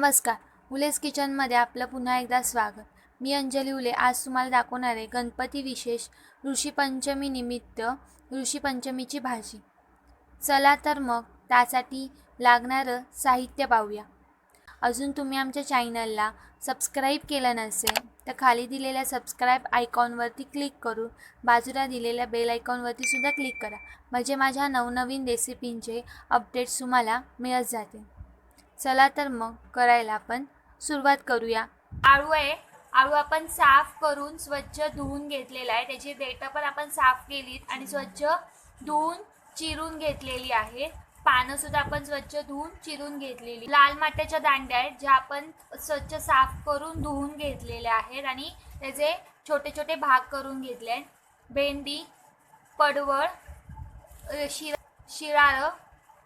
नमस्कार, उलेस किचनमध्ये आपलं पुन्हा एकदा स्वागत. मी अंजली उले आज तुम्हाला दाखवणार आहे गणपती विशेष ऋषीपंचमी निमित्त ऋषीपंचमीची भाजी. चला तर मग त्यासाठी लागणारं साहित्य पाहूया. अजून तुम्ही आमच्या चॅनलला सबस्क्राईब केलं नसेल तर खाली दिलेल्या सबस्क्राईब आयकॉनवरती क्लिक करून बाजूला दिलेल्या बेल आयकॉनवरती सुद्धा क्लिक करा, म्हणजे माझ्या नवनवीन रेसिपींचे अपडेट्स तुम्हाला मिळत जातील. चला तर मग करायला आपण सुरुवात करूया. आळू आहे, आळू आपण साफ करून स्वच्छ धुवून घेतलेला आहे. त्याची देठं पण आपण साफ केलीत आणि स्वच्छ धुवून चिरून घेतलेली आहे. पानं सुद्धा आपण स्वच्छ धुवून चिरून घेतलेली. लाल माट्याच्या दांड्या आहेत ज्या आपण स्वच्छ साफ करून धुवून घेतलेल्या आहेत आणि त्याचे छोटे छोटे भाग करून घेतले आहेत. भेंडी, पडवळ, शिराळं,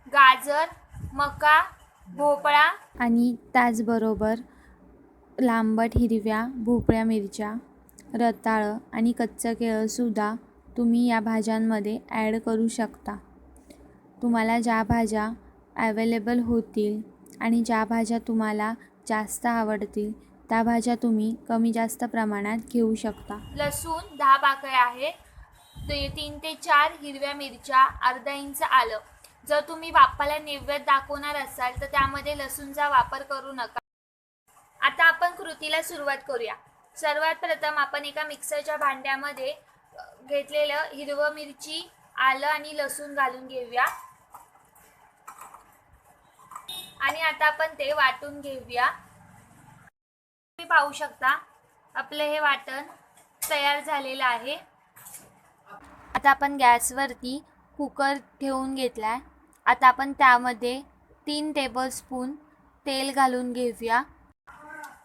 गाजर, मका, भोपळा आणि त्याचबरोबर लांबट हिरव्या भोपळ्या मिरच्या, रताळं आणि कच्चं केळंसुद्धा तुम्ही या भाज्यांमध्ये ॲड करू शकता. तुम्हाला ज्या भाज्या ॲवेलेबल होतील आणि ज्या भाज्या तुम्हाला जास्त आवडतील त्या भाज्या तुम्ही कमी जास्त प्रमाणात घेऊ शकता. लसूण 10 पाकळ्या आहेत, 3 ते 4 हिरव्या मिरच्या, अर्धा इंच आलं. जर तुम्ही बाप्पाला नैवेद्य दाखवणार असाल तर त्यामध्ये लसूणचा वापर करू नका. आता आपण कृतीला सुरुवात करूया. सर्वात प्रथम आपण एका मिक्सरच्या भांड्यामध्ये घेतलेलं हिरवं मिरची, आलं आणि लसूण घालून घेऊया आणि आता आपण ते वाटून घेऊया. तुम्ही पाहू शकता आपलं हे वाटण तयार झालेलं आहे. आता आपण गॅसवरती कुकर ठेवून घेतलाय. आता आपण त्यामध्ये 3 टेबलस्पून तेल घालून घेऊया.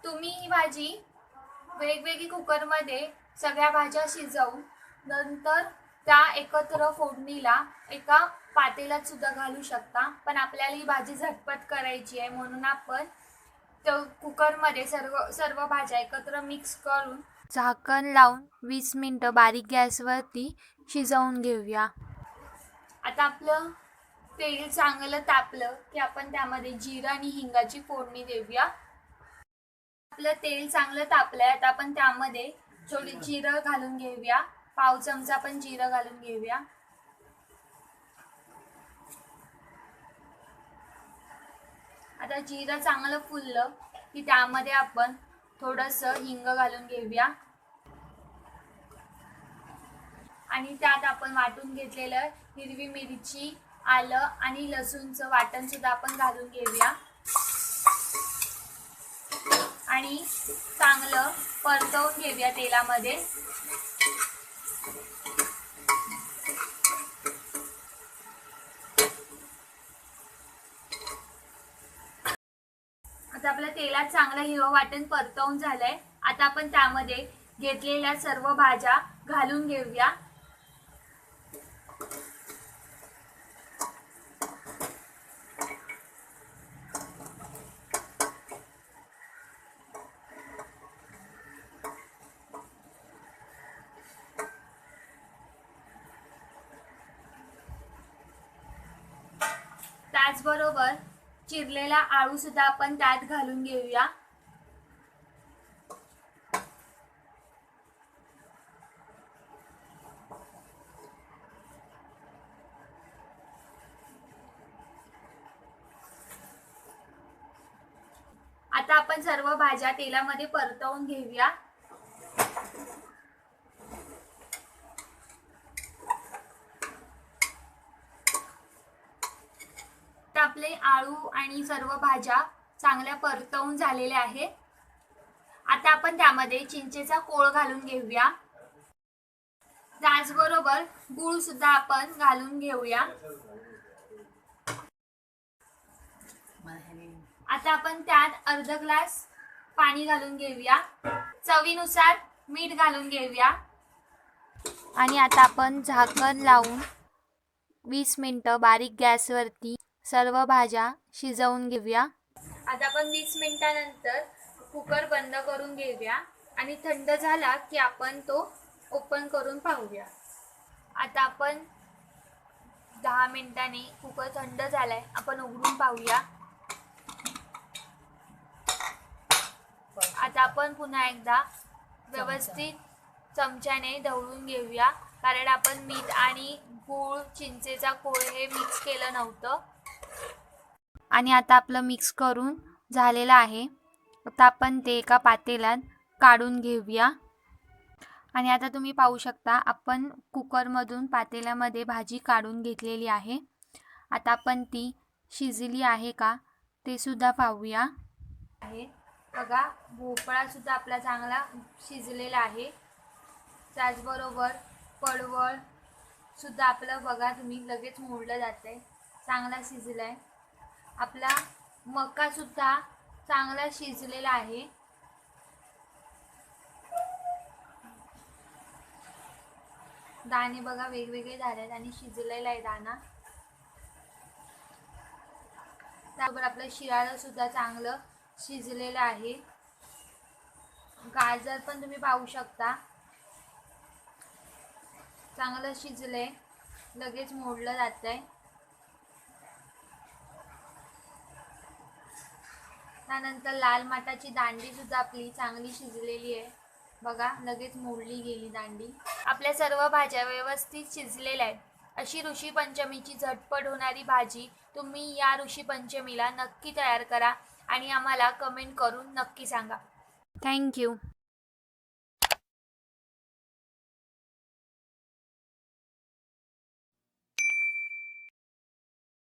तुम्ही ही भाजी वेगवेगळी कुकरमध्ये सगळ्या भाज्या शिजवून नंतर त्या एकत्र फोडणीला एका पातेल्यात सुद्धा घालू शकता, पण आपल्याला ही भाजी झटपट करायची आहे म्हणून आपण कुकरमध्ये सर्व भाज्या एकत्र मिक्स करून झाकण लावून 20 मिनिटं बारीक गॅसवरती शिजवून घेऊया. आता आपलं तेल चांगलं तापलं की आपण त्यामध्ये जिरं आणि हिंगाची फोडणी देऊया. आपलं तेल चांगलं तापलंय, आता आपण त्यामध्ये थोडी जिरं घालून घेऊया. पाव चमचा आपण जिरं घालून घेऊया. आता जिरं चांगलं फुललं की त्यामध्ये आपण थोडंसं हिंग घालून घेऊया आणि त्यात आपण वाटून घेतलेलं हिरवी मिरची, आलं आणि लसूणचं वाटण सुद्धा आपण घालून घेऊया आणि चांगलं परतवून घेऊया तेलामध्ये. आता आपल्या तेलात चांगलं हिरवं वाटण परतवून झालंय. आता आपण त्यामध्ये घेतलेल्या सर्व भाज्या घालून घेऊया. त्याचबरोबर चिरलेला आळू सुद्धा आपण त्यात घालून घेऊया. आता आपण सर्व भाज्या तेलामध्ये परतवून घेऊया. आपले आळू आणि सर्व भाज्या चांगल्या परतवून झालेल्या आहेत. आता आपण त्यामध्ये चिंचेचा कोळ घालून घेऊया. त्याचबरोबर गूळ सुद्धा आपण घालून घेऊया. आता आपण त्यात अर्धा ग्लास पाणी घालून घेऊया. चवीनुसार मीठ घालून घेऊया आणि आता आपण झाकण लावून 20 मिनिटं बारीक गॅसवरती सर्व भाज्या शिजवून घेऊया. आता आपण 20 मिनिटानंतर कुकर बंद करून घेऊया आणि थंड झाला की आपण तो ओपन करून पाहूया. आता आपण 10 मिनिटांनी कुकर थंड झालाय, आपण उघडून पाहूया. आता आपण पुन्हा एकदा व्यवस्थित चमच्याने ढवळून घेऊया, कारण आपण मीठ आणि गूळ चिंचेचा कोळ हे मिक्स केलं नव्हतं. आणि आता आपलं मिक्स करून झालेलं आहे. आता आपण ते एका पातेल्यात काढून घेऊया. आणि आता तुम्ही पाहू शकता आपण कुकरमधून पातेल्यामध्ये भाजी काढून घेतलेली आहे. आता आपण ती शिजली आहे का ते सुद्धा पाहूया. बघा, भोपळा सुद्धा आपला चांगला शिजलेला आहे. त्याचबरोबर पडवळ सुद्धा आपलं बघा तुम्ही लगेच मोडलं जाते, चांगला शिजलाय. आपला मका सुद्धा चांगला शिजलेला आहे. दाणे बघा वेगवेगळे झालेत आणि शिजलेला आहे दाणा. त्याबरोबर आपलं शिराळं सुद्धा चांगलं शिजलेलं आहे. गाजर पण तुम्ही पाहू शकता चांगलं शिजलंय, लगेच मोडलं जातंय. त्यानंतर लाल माठाची दांडी सुद्धा आपली चांगली शिजलेली आहे. बघा, लगेच मोडली गेली दांडी. आपल्या सर्व भाज्या व्यवस्थित शिजलेल्या आहेत. अशी ऋषी पंचमीची झटपट होणारी भाजी तुम्ही या ऋषी पंचमीला नक्की तयार करा आणि आम्हाला कमेंट करून नक्की सांगा. थँक्यू.